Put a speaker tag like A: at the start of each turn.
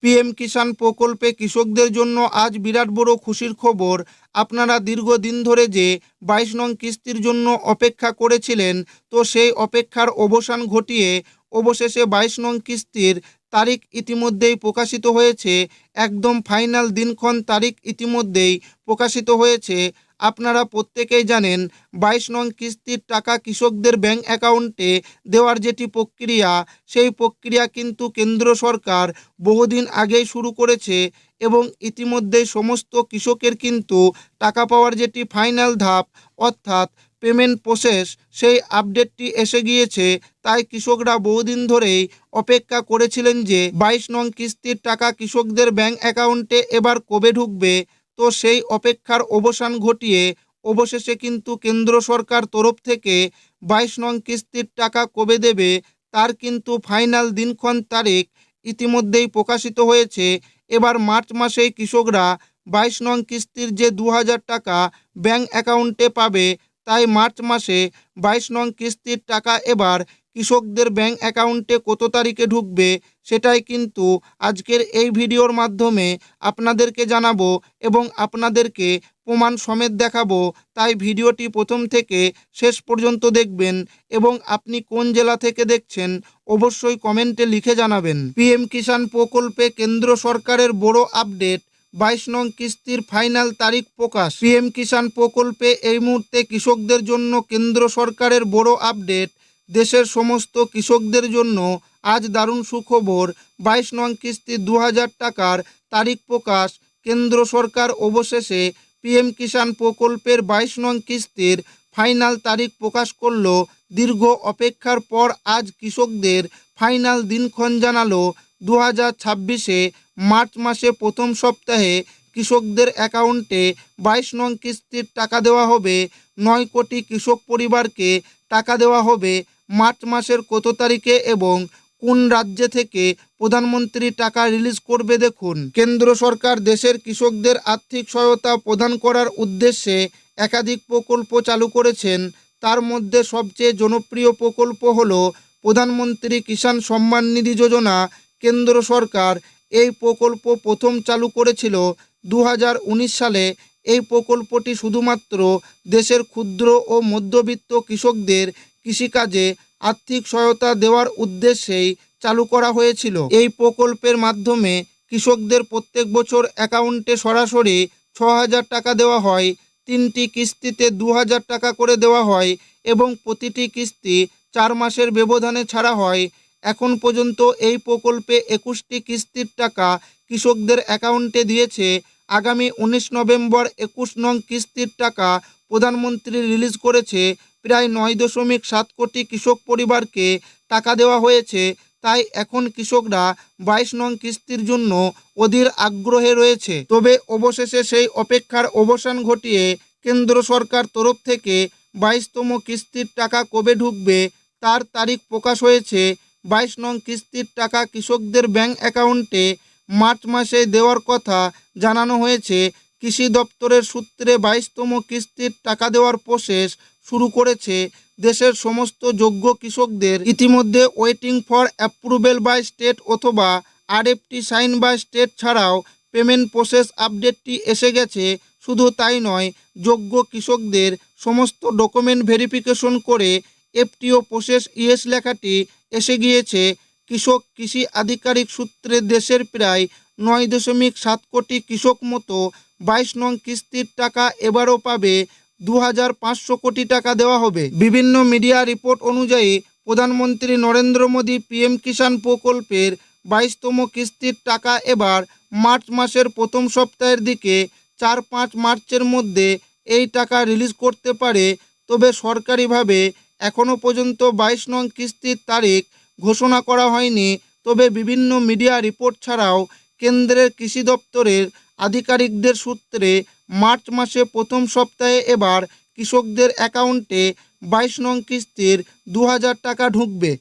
A: PM কিষাণ প্রকল্পে কৃষকদের জন্য আজ বিরাট বড় খুশির খবর। আপনারা দীর্ঘদিন ধরে যে 22 নং কিস্তির জন্য অপেক্ষা করেছিলেন, তো সেই অপেক্ষার অবসান ঘটিয়ে অবশেষে 22 নং কিস্তির তারিখ ইতিমধ্যেই প্রকাশিত হয়েছে। একদম ফাইনাল দিনক্ষণ তারিখ ইতিমধ্যেই প্রকাশিত হয়েছে। আপনারা প্রত্যেকেই জানেন 22 নং কিস্তির টাকা কৃষকদের ব্যাংক অ্যাকাউন্টে দেওয়ার যেটি প্রক্রিয়া, সেই প্রক্রিয়া কিন্তু কেন্দ্র সরকার বহুদিন আগেই শুরু করেছে এবং ইতিমধ্যেই সমস্ত কৃষকের কিন্তু টাকা পাওয়ার যেটি ফাইনাল ধাপ অর্থাৎ পেমেন্ট প্রসেস, সেই আপডেটটি এসে গিয়েছে। তাই কৃষকরা বহুদিন ধরেই অপেক্ষা করেছিলেন যে 22 নং কিস্তির টাকা কৃষকদের ব্যাংক অ্যাকাউন্টে এবার কবে ঢুকবে। তো সেই অপেক্ষার অবসান ঘটিয়ে অবশেষে কিন্তু কেন্দ্র সরকার তরফ থেকে 22 নং কিস্তির টাকা কবে দেবে তার কিন্তু ফাইনাল দিনক্ষণ তারিখ ইতিমধ্যেই প্রকাশিত হয়েছে। এবার মার্চ মাসেই কৃষকরা 22 নং কিস্তির যে 2000 টাকা ব্যাংক অ্যাকাউন্টে পাবে, তাই মার্চ মাসে 22 নং কিস্তির টাকা এবার কৃষকদের ব্যাংক অ্যাকাউন্টে কত তারিখে ঢুকবে সেটাই কিন্তু আজকের এই ভিডিওর মাধ্যমে আপনাদেরকে জানাবো এবং আপনাদেরকে প্রমাণ সমেত দেখাবো। তাই ভিডিওটি প্রথম থেকে শেষ পর্যন্ত দেখবেন এবং আপনি কোন জেলা থেকে দেখছেন অবশ্যই কমেন্টে লিখে জানাবেন। পিএম কিষাণ প্রকল্পে কেন্দ্র সরকারের বড় আপডেট, 22 নং কিস্তির ফাইনাল তারিখ প্রকাশ। পিএম কিষাণ প্রকল্পে এই মুহূর্তে কৃষকদের জন্য কেন্দ্র সরকারের বড় আপডেট। দেশের সমস্ত কৃষকদের জন্য আজ দারুণ সুখবর, 22 নং কিস্তি 2000 টাকার তারিখ প্রকাশ। কেন্দ্র সরকার অবশেষে পিএম কিষাণ প্রকল্পের 22 নং কিস্তির ফাইনাল তারিখ প্রকাশ করল। দীর্ঘ অপেক্ষার পর আজ কৃষকদের ফাইনাল দিনক্ষণ জানালো 2026 মার্চ মাসে প্রথম সপ্তাহে কৃষকদের অ্যাকাউন্টে 22 নং কিস্তির টাকা দেওয়া হবে। 9 কোটি কৃষক পরিবারকে টাকা দেওয়া হবে। মার্চ মাসের কত তারিখে এবং কোন রাজ্য থেকে প্রধানমন্ত্রী টাকা রিলিজ করবে দেখুন। কেন্দ্র সরকার দেশের কৃষকদের আর্থিক সহায়তা প্রদান করার উদ্দেশ্যে একাধিক প্রকল্প চালু করেছেন। তার মধ্যে সবচেয়ে জনপ্রিয় প্রকল্প হল প্রধানমন্ত্রী কিষাণ সম্মান নিধি যোজনা। কেন্দ্র সরকার এই প্রকল্প প্রথম চালু করেছিল 2019 সালে। এই প্রকল্পটি শুধুমাত্র দেশের ক্ষুদ্র ও মধ্যবিত্ত কৃষকদের কৃষিকাজে আর্থিক সহায়তা দেওয়ার উদ্দেশ্যেই চালু করা হয়েছিল। এই প্রকল্পের মাধ্যমে কৃষকদের প্রত্যেক বছর অ্যাকাউন্টে সরাসরি 6000 টাকা দেওয়া হয়। 3টি কিস্তিতে 2000 টাকা করে দেওয়া হয় এবং প্রতিটি কিস্তি 4 মাসের ব্যবধানে ছাড়া হয়। এখন পর্যন্ত এই প্রকল্পে 21টি কিস্তির টাকা কৃষকদের অ্যাকাউন্টে দিয়েছে। আগামী 19 নভেম্বর 21 নং কিস্তির টাকা প্রধানমন্ত্রী রিলিজ করেছে। প্রায় 9.7 কোটি কৃষক পরিবারকে টাকা দেওয়া হয়েছে। তাই এখন কৃষকরা 22 নং কিস্তির জন্য অধীর আগ্রহে রয়েছে। তবে অবশেষে সেই অপেক্ষার অবসান ঘটিয়ে কেন্দ্র সরকার তরফ থেকে 22তম কিস্তির টাকা কবে ঢুকবে তার তারিখ প্রকাশ হয়েছে। 22 নং কিস্তির টাকা কৃষকদের ব্যাংক অ্যাকাউন্টে মার্চ মাসে দেওয়ার কথা জানানো হয়েছে। কৃষি দপ্তরের সূত্রে 22তম কিস্তির টাকা দেওয়ার প্রসেস শুরু করেছে। দেশের সমস্ত যোগ্য কৃষকদের ইতিমধ্যে waiting for approval by state অথবা আরএফটি সাইন বাই স্টেট ছাড়াও পেমেন্ট প্রসেস আপডেটটি এসে গেছে। শুধু তাই নয়, যোগ্য কৃষকদের সমস্ত ডকুমেন্ট ভেরিফিকেশন করে এফটিও প্রসেস ইয়েস লেখাটি এসে গিয়েছে। কৃষি আধিকারিক সূত্রে দেশের প্রায় 9.7 কোটি কৃষক মতো 22 নং কিস্তির টাকা এবারও পাবে। 2500 কোটি টাকা দেওয়া হবে। বিভিন্ন মিডিয়া রিপোর্ট অনুযায়ী প্রধানমন্ত্রী নরেন্দ্র মোদী পিএম কিষাণ প্রকল্পের 22তম কিস্তির টাকা এবার মার্চ মাসের প্রথম সপ্তাহের দিকে 4-5 মার্চের মধ্যে এই টাকা রিলিজ করতে পারে। তবে সরকারিভাবে এখনও পর্যন্ত 22 নং কিস্তির তারিখ ঘোষণা করা হয়নি। তবে বিভিন্ন মিডিয়া রিপোর্ট ছাড়াও কেন্দ্রের কৃষি দপ্তরের আধিকারিকদের সূত্রে মার্চ মাসে প্রথম সপ্তাহে এবার কৃষকদের অ্যাকাউন্টে 22 নং কিস্তির 2000 টাকা ঢুকবে।